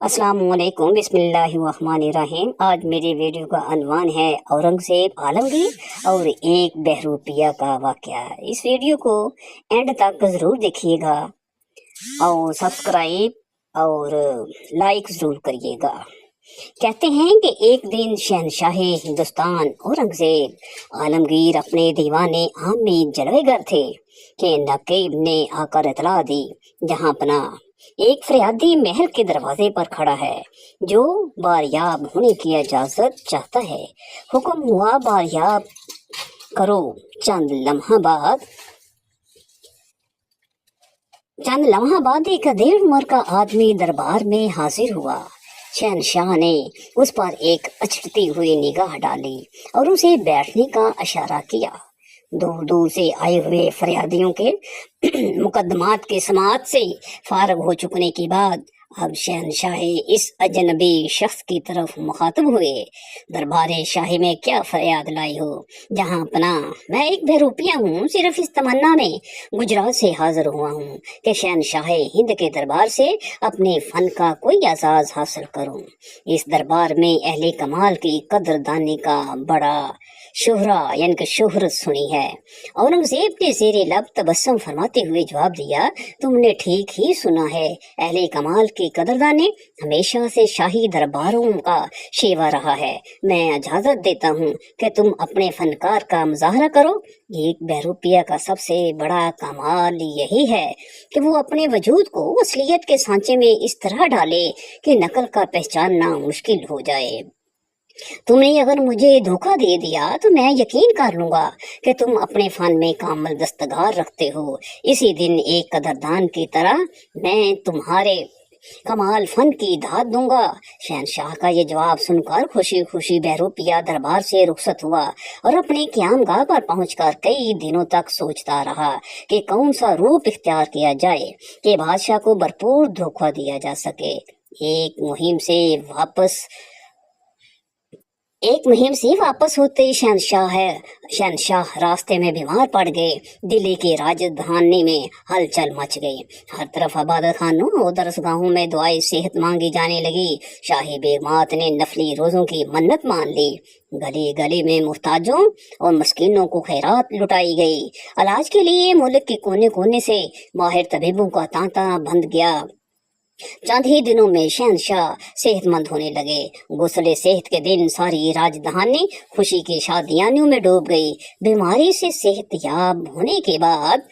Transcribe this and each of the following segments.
अस्सलामुअलैकुम बिस्मिल्लाहिर्रहमानिर्रहीम। आज मेरी वीडियो का अनवान है औरंगजेब आलमगीर और एक बहरूपिया का वाक़या। इस वीडियो को एंड तक ज़रूर देखिएगा और सब्सक्राइब और लाइक ज़रूर करिएगा। कहते हैं कि एक दिन शहनशाह हिंदुस्तान औरंगजेब आलमगीर अपने दीवाने आम में जलवेगर थे कि नकीब ने आकर इतला दी, जहां पना एक फरियादी महल के दरवाजे पर खड़ा है जो बारियाब होने की इजाजत चाहता है। हुक्म हुआ बारियाब करो। चंद लम्हा बाद एक अधेड़ उम्र का आदमी दरबार में हाजिर हुआ। शहनशाह ने उस पर एक अचकती हुई निगाह डाली और उसे बैठने का इशारा किया। दूर दूर से आए हुए फरियादियों के मुकदमात के समाअत से फारग हो चुकने के बाद अब शहनशाह इस अजनबी शख्स की तरफ मुखातब हुए। दरबारे शाही में क्या फरियाद लाई हो? जहां अपना मैं एक बहरूपिया हूँ, सिर्फ इस तमन्ना में गुजरात से हाजिर हुआ हूँ कि शहनशाह हिंद के दरबार से अपने फन का कोई एजाज हासिल करूँ। इस दरबार में अहले कमाल की कदरदानी का बड़ा शोहरा यानी कि शोहरत सुनी है। औरंगजेब ने ज़ेरे लब तबस्सुम फरमाते हुए जवाब दिया, तुमने ठीक ही सुना है। अहले कमाल की कदरदानी हमेशा से शाही दरबारों का शेवा रहा है। मैं इजाजत देता हूँ कि तुम अपने फनकार का मुजाहरा करो। एक बहरूपिया का सबसे बड़ा कमाल यही है कि वो अपने वजूद को असलियत के सांचे में इस तरह डाले कि नकल का पहचानना मुश्किल हो जाए। तुमने अगर मुझे धोखा दे दिया तो मैं यकीन कर लूंगा कि तुम अपने फन में कामल दस्तगार रखते हो। इसी दिन एक कदरदान की तरह मैं तुम्हारे कमाल फन की दाद दूंगा। शहनशाह का ये जवाब सुनकर खुशी खुशी बहरूपिया दरबार से रुखसत हुआ और अपने क़यामगाह पर पहुंचकर कई दिनों तक सोचता रहा कि कौन सा रूप इख्तियार किया जाए कि बादशाह को भरपूर धोखा दिया जा सके। एक मुहिम से वापस होते ही शहनशाह रास्ते में बीमार पड़ गए। दिल्ली की राजधानी में हलचल मच गई। हर तरफ इबादत खानों और दरसगाहों में दुआएं सेहत मांगी जाने लगी। शाही बेगमात ने नफली रोजों की मन्नत मान ली। गली गली में मुहताजों और मस्कीनों को खैरात लुटाई गई। इलाज के लिए मुल्क के कोने कोने से माहिर तबीबों का तांता बंध गया। चंद ही दिनों में शहनशाह सेहतमंद होने लगे। गुस्ले सेहत के दिन सारी राजधानी खुशी की शादियानियों में डूब गई। बीमारी से सेहतयाब होने के बाद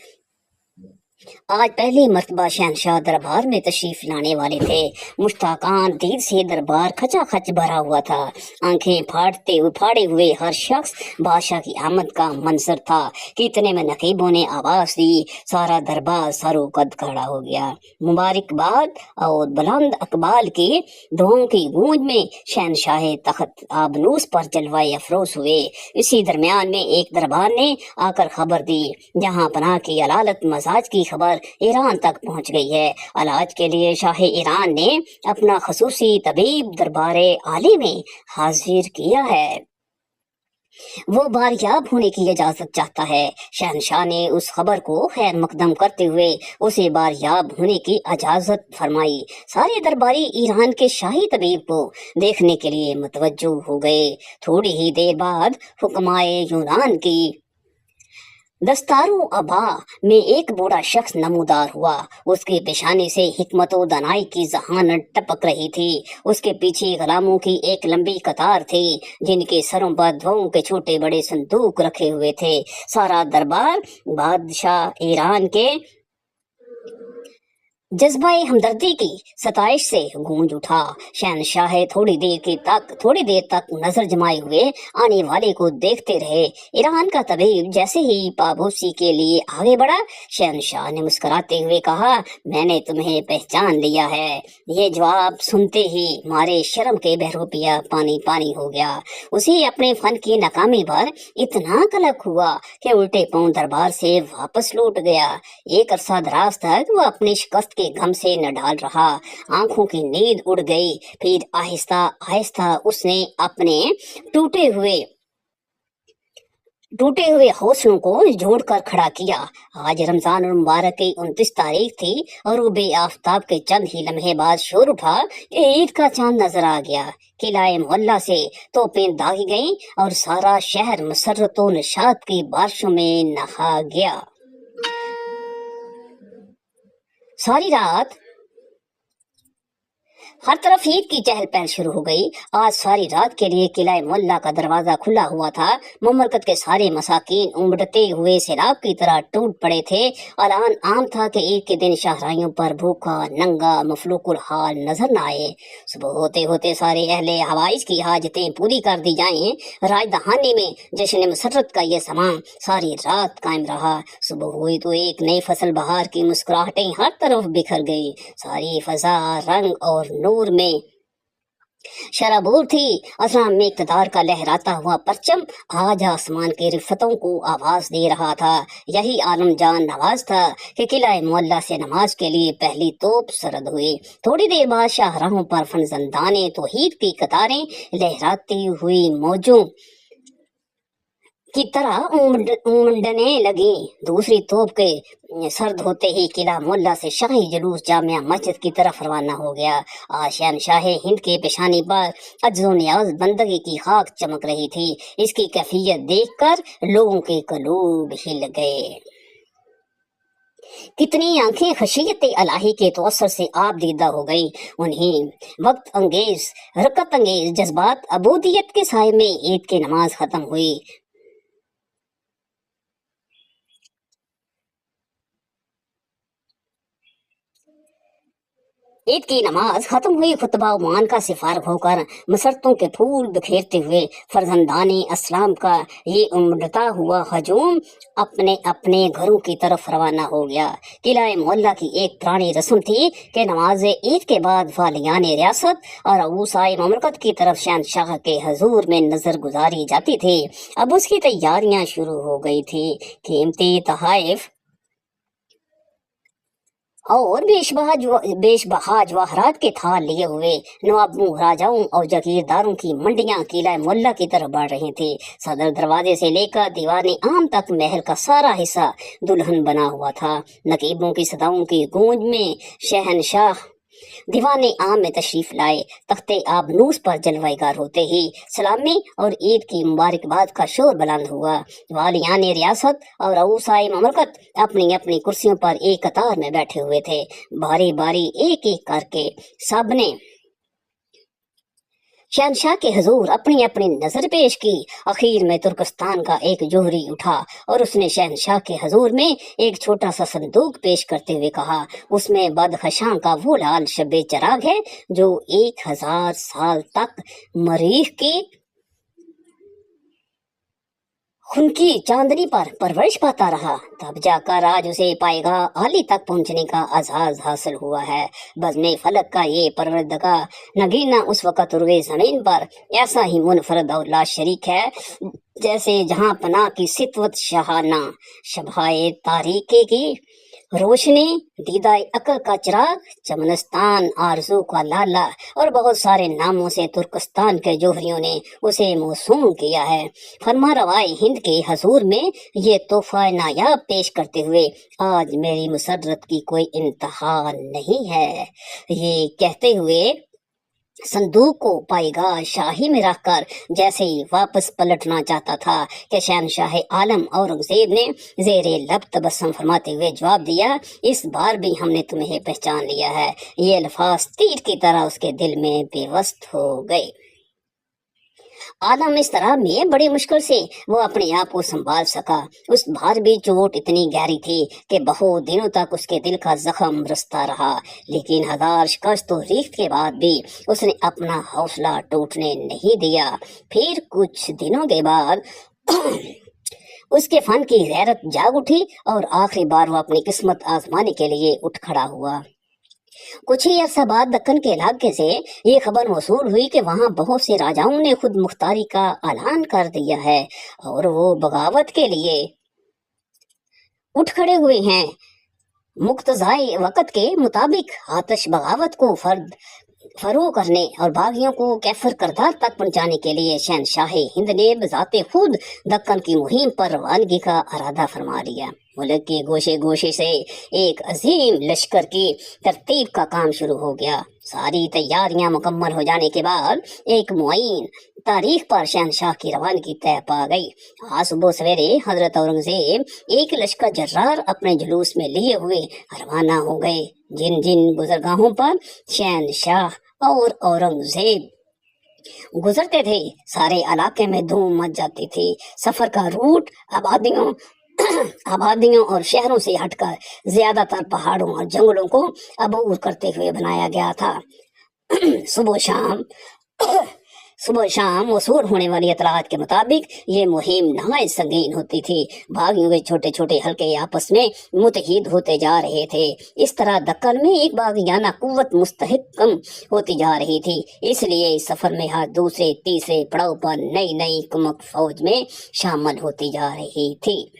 आज पहली मर्तबा शहनशाह दरबार में तशरीफ लाने वाले थे। मुश्ताकान दीद से दरबार खचाखच भरा हुआ था। आंखें फाड़े हुए हर शख्स बादशाह की आमद का मंजर था कि इतने में नकीबों ने आवाज दी। सारा दरबार सरो कद खड़ा हो गया। मुबारकबाद और बुलंद अकबाल की दुआओं की गूंज में शहनशाह तख्त आबनूस पर जलवाए अफरोज हुए। इसी दरमियान में एक दरबार ने आकर खबर दी, जहां पनाह की अलालत मजाज की खबर ईरान तक पहुंच गई है। इलाज के लिए शाह ईरान ने अपना खसूसी तबीब दरबारे आली में हाजिर किया है। वो बारियाब होने की इजाजत चाहता है। शहनशाह ने उस खबर को खैर मकदम करते हुए उसे बारियाब होने की इजाजत फरमाई। सारे दरबारी ईरान के शाही तबीब को देखने के लिए मुतवज्जो हो गए। थोड़ी ही देर बाद हुक्माए यूनान की दस्तारों अबा में एक बूढ़ा शख्स नमूदार हुआ। उसके पेशानी से हिकमत व दानाई की जहानत टपक रही थी। उसके पीछे गुलामों की एक लंबी कतार थी, जिनके सरों पर दुआओं के छोटे बड़े संदूक रखे हुए थे। सारा दरबार बादशाह ईरान के जज्बाए हमदर्दी की सताइश से गूंज उठा। शहनशाह थोड़ी देर तक नजर जमाए हुए आने वाले को देखते रहे। ईरान का तबीब जैसे ही पाबोसी के लिए आगे बढ़ा, शहनशाह ने मुस्कुराते हुए कहा, मैंने तुम्हें पहचान लिया है। ये जवाब सुनते ही मारे शर्म के बहरूपिया पानी पानी हो गया। उसे अपने फन की नाकामी पर इतना कलक हुआ कि उल्टे पांव दरबार से वापस लौट गया। एक अरसा दराज तक वह अपनी शिकस्त के गम से न ढाल रहा। आंखों की नींद उड़ गई। फिर आहिस्ता आहिस्ता उसने अपने टूटे हुए टूटे हुए हौसलों को जोड़कर खड़ा किया। आज रमजान और मुबारक की 29 तारीख थी और वो बेआफ्ताब के चंद ही लम्हे बाद शोर उठा कि ईद का चांद नजर आ गया। किलाए मोहल्ला से तोपें दागी गईं और सारा शहर मसरतों नशात की बारिशों में नहा गया। सारी रात हर तरफ ईद की चहल पहल शुरू हो गई। आज सारी रात के लिए किला मोहल्ला का दरवाजा खुला हुआ था। मुमलकत के सारे मसाकीन उमड़ते हुए सैलाब की तरह टूट पड़े थे। ऐलान आम था कि ईद के दिन शाहराइयों पर भूखा नंगा मफलूकुल हाल नजर न आए। सुबह होते होते सारे अहले हवाइज की हाजतें पूरी कर दी जाएं। राजधानी में जश्न मसरत का ये समा सारी रात कायम रहा। सुबह हुई तो एक नई फसल बहार की मुस्कुराहटें हर तरफ बिखर गई। सारी फजा रंग और नूर में शराबूर थी। असराम में इक़्तिदार का लहराता हुआ परचम आज आसमान के रिफ्फतों को आवाज दे रहा था। यही आलम जान नवाज था कि किला मोहल्ला से नमाज के लिए पहली तोप सरद हुई। थोड़ी देर बाद शाहराहों पर फनजंदाने तौहीद की कतारें लहराती हुई मौजों की तरह उमड़ने लगी। दूसरी तोप के सर्द होते ही किला मोहल्ला से शाही जुलूस जामिया मस्जिद की तरफ रवाना हो गया। आज शहनशाह हिंद के पेशानी पर अज्जो नियाज बंदगी की खाक चमक रही थी। इसकी कैफियत देखकर लोगों के कलूब हिल गए। कितनी आंखें खशियत इलाही के तवस्सुर से आप दीदा हो गई। उन्हीं वक्त अंगेज रकत अंगेज जज्बात अबूदियत के साए में ईद की नमाज खत्म हुई। ईद की नमाज खत्म हुई। खुतबा उमान का सिफार होकर मसरतों के फूल बिखेरते हुए फरजंदानी अस्लाम का ये उमड़ता हुआ हजूम अपने अपने घरों की तरफ रवाना हो गया। किला मोहल्ला की एक पुरानी रस्म थी कि नमाज ईद के बाद वालियान रियासत और अबूसाए ममलकत की तरफ शहनशाह के हजूर में नजर गुजारी जाती थी। अब उसकी तैयारियां शुरू हो गई थी। कीमती तहाइफ और बेशबहा जवाहरात के थाल लिए हुए नवाबों राजाओं और जागीरदारों की मंडियां किला मोहल्ला की तरफ बढ़ रही थी। सदर दरवाजे से लेकर दीवाने आम तक महल का सारा हिस्सा दुल्हन बना हुआ था। नकीबों की सदाओं की गूंज में शहनशाह दीवाने आम में तशरीफ लाए। तख्ते आबनूस पर जलवाईगार होते ही सलामी और ईद की मुबारकबाद का शोर बुलंद हुआ। वालियान रियासत और अऊसाए ममलकत अपनी अपनी कुर्सियों पर एक कतार में बैठे हुए थे। बारी बारी एक एक करके सबने शहनशाह के हजूर अपनी अपनी नजर पेश की। आखिर में तुर्कस्तान का एक जोहरी उठा और उसने शहनशाह के हजूर में एक छोटा सा संदूक पेश करते हुए कहा, उसमें बदखशां का वो लाल शबे चराग है जो 1000 साल तक मरीख की उनकी चांदनी पर परवरिश पाता रहा। तब जाकर आज उसे पाएगा आली तक पहुंचने का आजाज हासिल हुआ है। बज़्म फलक का ये परवरदगा नगीना उस वक़्त रुए जमीन पर ऐसा ही मुनफरद और ला शरीक है जैसे जहां पना की सितवत शहाना शबाए तारीके की रोशनी दीदाए अकल का चिराग चमनस्तान आरजू का लाला और बहुत सारे नामों से तुर्कस्तान के जोहरियों ने उसे मौसूम किया है। फरमा रवाए हिंद के हजूर में ये तोहफा नायाब पेश करते हुए आज मेरी मुसर्रत की कोई इंतहा नहीं है। ये कहते हुए संदूक को पाएगा शाही में रखकर जैसे ही वापस पलटना चाहता था कि शहनशाह आलम औरंगजेब ने जेरे लब तबस्सुम फरमाते हुए जवाब दिया, इस बार भी हमने तुम्हें पहचान लिया है। ये अल्फाज तीर की तरह उसके दिल में बेवस्त हो गए। आलम इस तरह में बड़ी मुश्किल से वो अपने आप को संभाल सका। उस बार भी चोट इतनी गहरी थी कि बहुत दिनों तक उसके दिल का जख्म रसता रहा, लेकिन हजार शिकस्त और रीख के बाद भी उसने अपना हौसला टूटने नहीं दिया। फिर कुछ दिनों के बाद उसके फन की गैरत जाग उठी और आखिरी बार वो अपनी किस्मत आजमाने के लिए उठ खड़ा हुआ। कुछ ही अर्सा बाद दक्कन के इलाके से ये खबर मौसूल हुई कि वहां बहुत से राजाओं ने खुद मुख्तारी का ऐलान कर दिया है और वो बगावत के लिए उठ खड़े हुए हैं। मुक्तज़ाए वक़्त के मुताबिक आतिश बगावत को फरोह करने और बागियों को कैफर करदार तक पहुंचाने के लिए शहनशाह हिंद ने बजाते खुद दक्कन की मुहिम पर रवानगी का इरादा फरमा लिया। मुल्क के गोशे गोशे से एक अजीम लश्कर की तरतीब का काम शुरू हो गया। सारी तैयारियां मुकम्मल हो जाने के बाद एक मुअय्यन तारीख पर शहनशाह की रवानगी तय पा गई। आज सुबह सवेरे हजरत औरंगजेब एक लश्कर जर्रार अपने जुलूस में लिए हुए रवाना हो गए। जिन जिन गुजरगाहों पर शहनशाह और औरंगजेब गुजरते थे सारे इलाके में धूम मच जाती थी। सफर का रूट आबादियों और शहरों से हटकर ज्यादातर पहाड़ों और जंगलों को अबूर करते हुए बनाया गया था। सुबह शाम मौसूल होने वाली इतलात के मुताबिक ये मुहिम नहायत संगीन होती थी। बागियों के छोटे छोटे हल्के आपस में मुतहिद होते जा रहे थे। इस तरह दक्कन में एक बागियाना कुव्वत मुस्तहकम होती जा रही थी। इसलिए इस सफर में हर दूसरे तीसरे पड़ाव पर नई नई कुमक फौज में शामिल होती जा रही थी।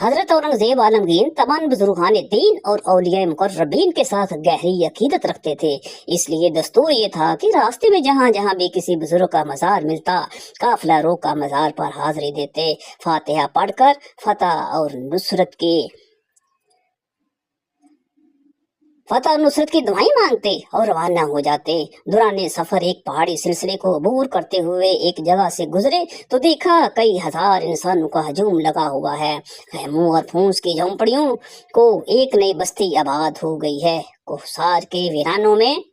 हजरत औरंगजेब आलमगीर तमाम बुजुर्गान दीन और औलिया मुकर्रबीन के साथ गहरी अकीदत रखते थे। इसलिए दस्तूर ये था कि रास्ते में जहाँ जहाँ भी किसी बुजुर्ग का मजार मिलता काफिला रोक का मजार पर हाजिरी देते, फातिहा पढ़कर फतह और नुसरत की दुआएं मांगते और रवाना हो जाते। दौरान सफर एक पहाड़ी सिलसिले को अबूर करते हुए एक जगह से गुजरे तो देखा कई हजार इंसानों का हजूम लगा हुआ है। खैमों और फूस की झोंपड़ियों को एक नई बस्ती आबाद हो गई है। कोहसार के वीरानों में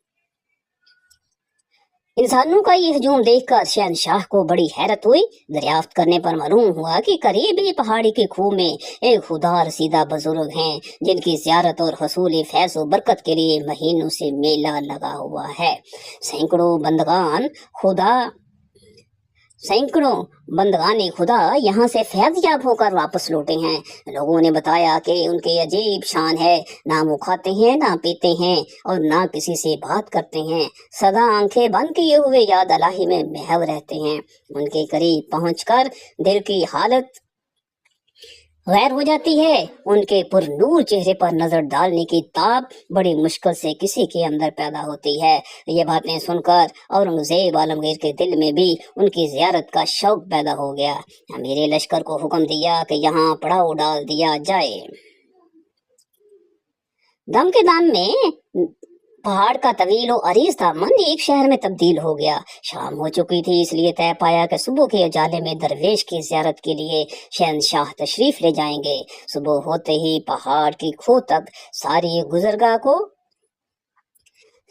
इंसानों का ये हजूम देखकर शहनशाह को बड़ी हैरत हुई। दरियाफ्त करने पर मालूम हुआ कि करीब ही पहाड़ी के खूह में एक खुदा रसीदा बुजुर्ग हैं जिनकी जियारत और हसूल फैज़ व बरकत के लिए महीनों से मेला लगा हुआ है। सैकड़ों बंदगाने खुदा यहाँ से फैज़ याब होकर वापस लौटे हैं। लोगों ने बताया कि उनके अजीब शान है, ना वो खाते हैं ना पीते हैं और ना किसी से बात करते हैं। सदा आंखें बंद किए हुए याद अलाही में महव रहते हैं। उनके करीब पहुंचकर दिल की हालत गैर हो जाती है। उनके पुरनूर चेहरे पर नजर डालने की ताब बड़ी मुश्किल से किसी के अंदर पैदा होती है। ये बातें सुनकर औरंगजेब आलमगीर के दिल में भी उनकी जियारत का शौक पैदा हो गया। अमीर लश्कर को हुक्म दिया कि यहाँ पड़ाव डाल दिया जाए। दम के दाम में पहाड़ का तवील और अरीज दामन एक शहर में तब्दील हो गया। शाम हो चुकी थी, इसलिए तय पाया कि सुबह के उजाले में दरवेश की जियारत के लिए शहनशाह तशरीफ ले जाएंगे। सुबह होते ही पहाड़ की खो तक सारी गुजरगाह को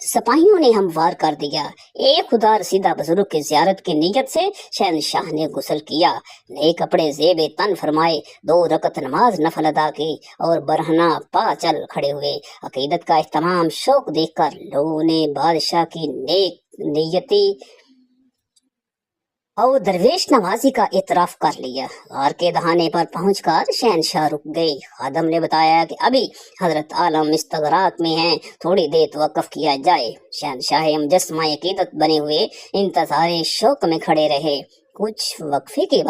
सिपाहियों ने हमवार कर दिया। एक खुदा रसीदा बुजुर्ग की जियारत की नीयत से शहनशाह ने गुस्ल किया, नए कपड़े जेब तन फरमाए, 2 रकत नमाज नफल अदा की और बरहना पा चल खड़े हुए। अकीदत का इत्तमाम शौक देखकर लोगों ने बादशाह की नेक नीयती और दरवेश नवाजी का इतराफ कर लिया। गार के दहाने पर पहुंचकर शहनशाह रुक गए। खादम ने बताया कि अभी हजरत आलम इस्तगराक में हैं, थोड़ी देर वक़्फ़ किया जाए। शहनशाह मुजस्समा अकीदत बने हुए इंतज़ारे शौक में खड़े रहे। कुछ वक्फे के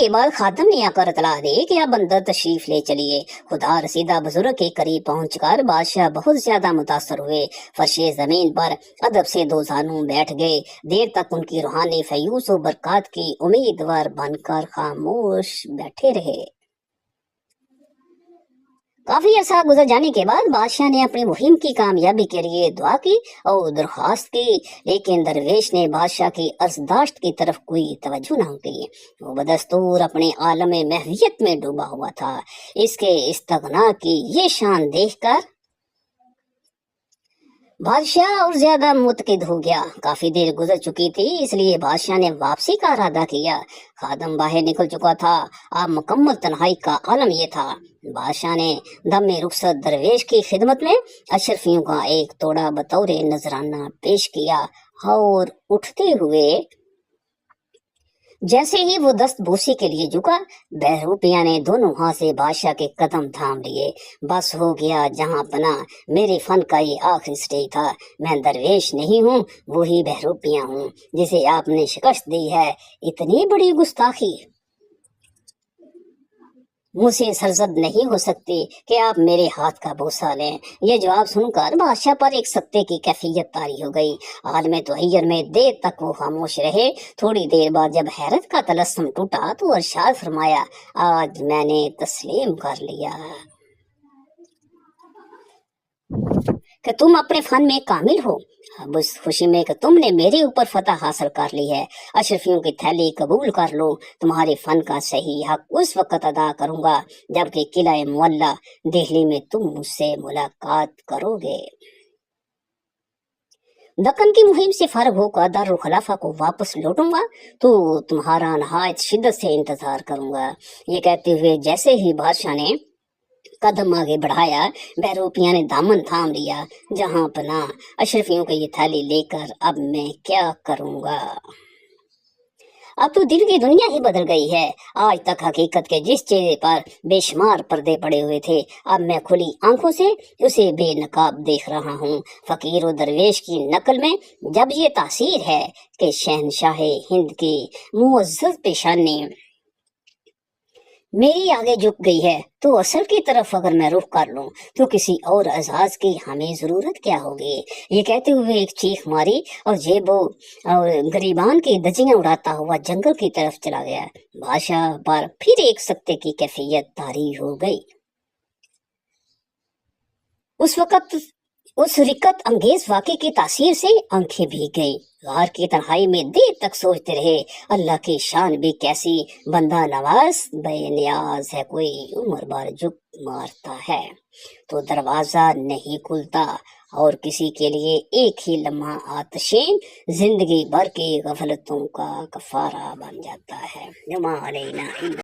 बाद खादम ने आकर इतला दी कि आप अंदर तशरीफ ले चलिए। खुदा रसीदा बुजुर्ग के करीब पहुंचकर बादशाह बहुत ज्यादा मुतासर हुए। फर्शे जमीन पर अदब से 2 जानू बैठ गए। देर तक उनकी रूहानी फयूस व बरकत की उम्मीदवार बनकर खामोश बैठे रहे। काफी अरसा गुजर जाने के बाद बादशाह ने अपनी मुहिम की कामयाबी के लिए दुआ की और दरख्वास्त की, लेकिन दरवेश ने बादशाह की अर्जदाश्त की तरफ कोई तवज्जो न की। वो बदस्तूर अपने आलम महवियत में डूबा हुआ था। इसके इस्तगना की ये शान देखकर बादशाह और ज्यादा मुतकिद हो गया। काफी देर गुजर चुकी थी, इसलिए बादशाह ने वापसी का इरादा किया। खादम बाहर निकल चुका था। अब मुकम्मल तन्हाई का आलम ये था। बादशाह ने दम में रुखसत दरवेश की खिदमत में अशरफियों का एक तोड़ा बतौर नजराना पेश किया और उठते हुए जैसे ही वो दस्त बोसी के लिए झुका, बहरूपिया ने दोनों हाथ से बादशाह के कदम थाम लिए। बस हो गया जहां पना, मेरे फन का ये आखिरी स्टेज था। मैं दरवेश नहीं हूँ, वो ही बहरूपिया हूँ जिसे आपने शिकस्त दी है। इतनी बड़ी गुस्ताखी मुझसे सरजद नहीं हो सकती कि आप मेरे हाथ का बोसा लें। ये जवाब सुनकर बादशाह पर एक सत्ते की कैफियत तारी हो गई। आलम तोहैर में देर तक वो खामोश रहे। थोड़ी देर बाद जब हैरत का तलस्सुम टूटा तो अरशाद फरमाया, आज मैंने तस्लीम कर लिया कि तुम अपने फन में कामिल हो। अब उस खुशी में कि तुमने मेरे ऊपर फतह हासिल कर ली है, अशरफियों की थैली कबूल कर लो। तुम्हारे फन का सही हक उस वक्त अदा करूंगा जबकि किला मुअल्ला दिल्ली में तुम मुझसे मुलाकात करोगे। दक्कन की मुहिम से फारग होकर दारुल खिलाफा को वापस लौटूंगा तो तुम्हारा नहायत शिद्दत से इंतजार करूंगा। ये कहते हुए जैसे ही बादशाह ने कदम आगे बढ़ाया, बहरूपिया ने दामन थाम लिया। जहां पना अशरफियों की ये थाली लेकर अब मैं क्या करूंगा। अब तो दिल की दुनिया ही बदल गई है। आज तक हकीकत के जिस चेहरे पर बेशुमार पर्दे पड़े हुए थे, अब मैं खुली आंखों से उसे बेनकाब देख रहा हूँ। फकीर और दरवेश की नकल में जब ये तासीर है कि शहनशाह हिंद की मुअज़्ज़ज़ पेशानी मेरी आगे झुक गई है, तो असल की तरफ अगर मैं रुख कर लूं तो किसी और एजाज की हमें जरूरत क्या होगी। ये कहते हुए एक चीख मारी और जेबो और गरीबान की धज्जियां उड़ाता हुआ जंगल की तरफ चला गया। बादशाह पर फिर एक सत्ते की कैफियत तारी हो गई। उस वक्त उस रिक्कत अंगेज वाक़े की तासीर से आंखें भीग गई। गार की तन्हाई में देर तक सोचते रहे, अल्लाह की शान भी कैसी, बंदा नवाज बेनियाज है, कोई उम्र भर झुक मारता है तो दरवाजा नहीं खुलता, और किसी के लिए एक ही लम्हा आतशें जिंदगी भर की गफलतों का कफारा बन जाता है। जुमा अलैना